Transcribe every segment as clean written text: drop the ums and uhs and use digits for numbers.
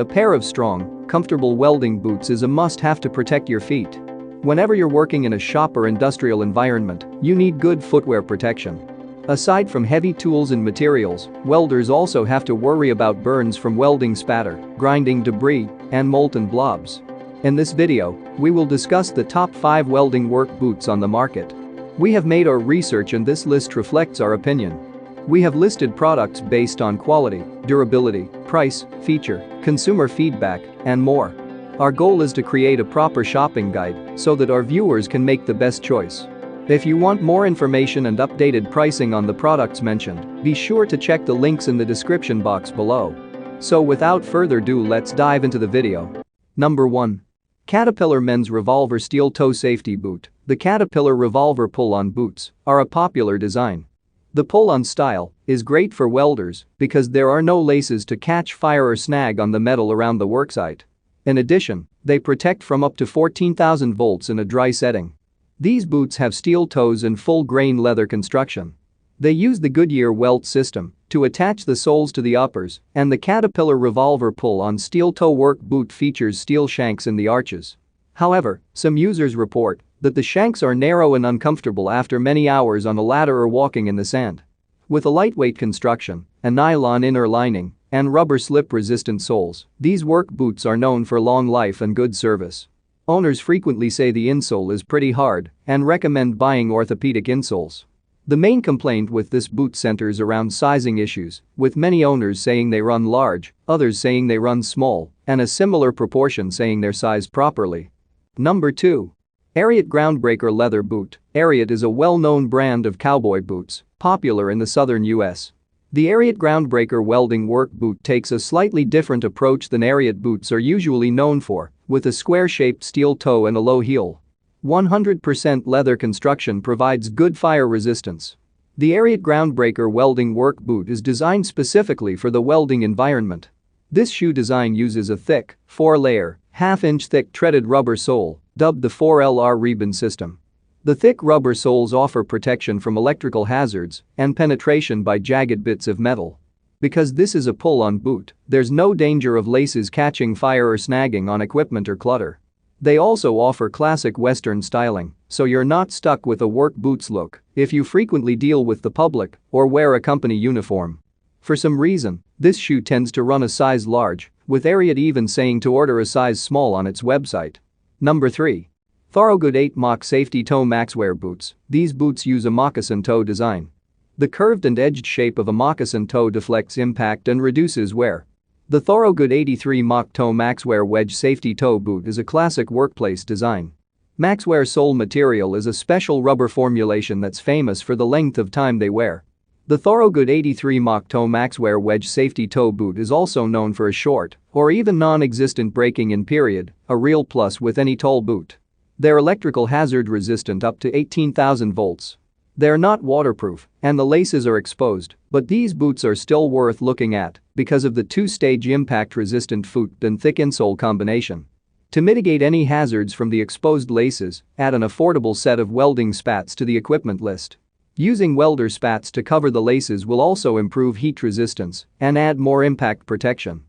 A pair of strong, comfortable welding boots is a must-have to protect your feet. Whenever you're working in a shop or industrial environment, you need good footwear protection. Aside from heavy tools and materials, welders also have to worry about burns from welding spatter, grinding debris, and molten blobs. In this video, we will discuss the top 5 welding work boots on the market. We have made our research and this list reflects our opinion. We have listed products based on quality, durability, price, feature, consumer feedback, and more. Our goal is to create a proper shopping guide so that our viewers can make the best choice. If you want more information and updated pricing on the products mentioned, be sure to check the links in the description box below. So without further ado, let's dive into the video. Number 1. Caterpillar Men's Revolver Steel Toe Safety Boot. The Caterpillar Revolver pull-on boots are a popular design. The pull-on style is great for welders because there are no laces to catch fire or snag on the metal around the worksite. In addition, they protect from up to 14,000 volts in a dry setting. These boots have steel toes and full-grain leather construction. They use the Goodyear welt system to attach the soles to the uppers, and the Caterpillar Revolver pull-on steel toe work boot features steel shanks in the arches. However, some users report that the shanks are narrow and uncomfortable after many hours on a ladder or walking in the sand. With a lightweight construction, a nylon inner lining, and rubber slip-resistant soles, these work boots are known for long life and good service. Owners frequently say the insole is pretty hard and recommend buying orthopedic insoles. The main complaint with this boot centers around sizing issues, with many owners saying they run large, others saying they run small, and a similar proportion saying they're sized properly. Number 2. Ariat Groundbreaker Leather Boot. Ariat is a well-known brand of cowboy boots, popular in the southern US. The Ariat Groundbreaker welding work boot takes a slightly different approach than Ariat boots are usually known for, with a square-shaped steel toe and a low heel. 100% leather construction provides good fire resistance. The Ariat Groundbreaker welding work boot is designed specifically for the welding environment. This shoe design uses a thick, 4-layer, half-inch thick treaded rubber sole, dubbed the 4LR ribbon system. The thick rubber soles offer protection from electrical hazards and penetration by jagged bits of metal. Because this is a pull-on boot, there's no danger of laces catching fire or snagging on equipment or clutter. They also offer classic Western styling, so you're not stuck with a work boots look if you frequently deal with the public or wear a company uniform. For some reason, this shoe tends to run a size large, with Ariat even saying to order a size small on its website. Number 3. Thorogood 8 Mach Safety Toe Maxwear Boots. These boots use a moccasin toe design. The curved and edged shape of a moccasin toe deflects impact and reduces wear. The Thorogood 83 Mach Toe Maxwear Wedge Safety Toe Boot is a classic workplace design. Maxwear sole material is a special rubber formulation that's famous for the length of time they wear. The Thorogood 83 Mach Toe Maxwear Wedge Safety Toe Boot is also known for a short or even non-existent breaking-in period, a real plus with any tall boot. They're electrical hazard resistant up to 18,000 volts. They're not waterproof and the laces are exposed, but these boots are still worth looking at because of the 2-stage impact-resistant foot and thick insole combination. To mitigate any hazards from the exposed laces, add an affordable set of welding spats to the equipment list. Using welder spats to cover the laces will also improve heat resistance and add more impact protection.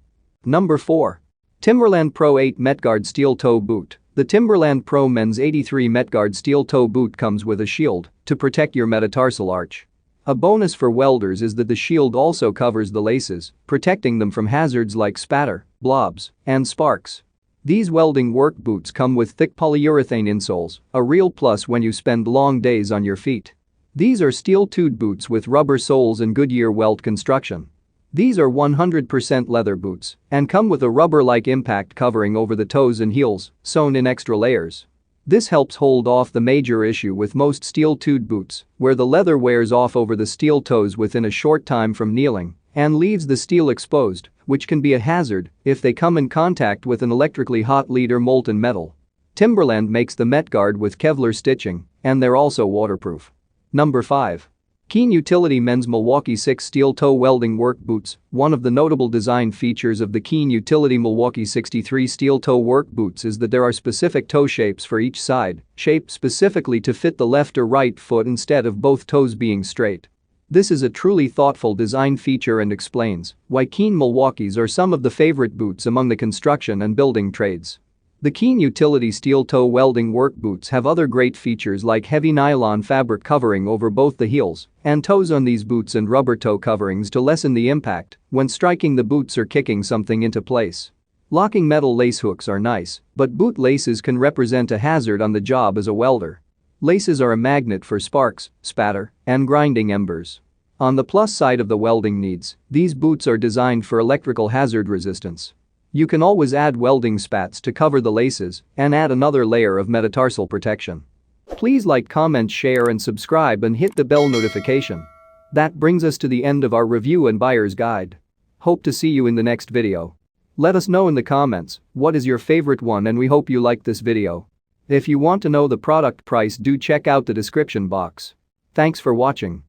Number 4. Timberland Pro 8 Metguard Steel Toe Boot. The Timberland Pro Men's 83 Metguard Steel Toe Boot comes with a shield to protect your metatarsal arch. A bonus for welders is that the shield also covers the laces, protecting them from hazards like spatter, blobs, and sparks. These welding work boots come with thick polyurethane insoles, a real plus when you spend long days on your feet. These are steel-toed boots with rubber soles and Goodyear welt construction. These are 100% leather boots and come with a rubber-like impact covering over the toes and heels, sewn in extra layers. This helps hold off the major issue with most steel-toed boots, where the leather wears off over the steel toes within a short time from kneeling and leaves the steel exposed, which can be a hazard if they come in contact with an electrically hot lead or molten metal. Timberland makes the Metguard with Kevlar stitching, and they're also waterproof. Number 5. Keen Utility Men's Milwaukee 6 Steel Toe Welding Work Boots. One of the notable design features of the Keen Utility Milwaukee 63 Steel Toe Work Boots is that there are specific toe shapes for each side, shaped specifically to fit the left or right foot instead of both toes being straight. This is a truly thoughtful design feature and explains why Keen Milwaukees are some of the favorite boots among the construction and building trades. The Keen utility steel-toe welding work boots have other great features like heavy nylon fabric covering over both the heels and toes on these boots and rubber toe coverings to lessen the impact when striking the boots or kicking something into place. Locking metal lace hooks are nice, but boot laces can represent a hazard on the job as a welder. Laces are a magnet for sparks, spatter, and grinding embers. On the plus side of the welding needs, these boots are designed for electrical hazard resistance. You can always add welding spats to cover the laces and add another layer of metatarsal protection. Please like, comment, share and subscribe and hit the bell notification. That brings us to the end of our review and buyer's guide. Hope to see you in the next video. Let us know in the comments what is your favorite one, and we hope you liked this video. If you want to know the product price, do check out the description box. Thanks for watching.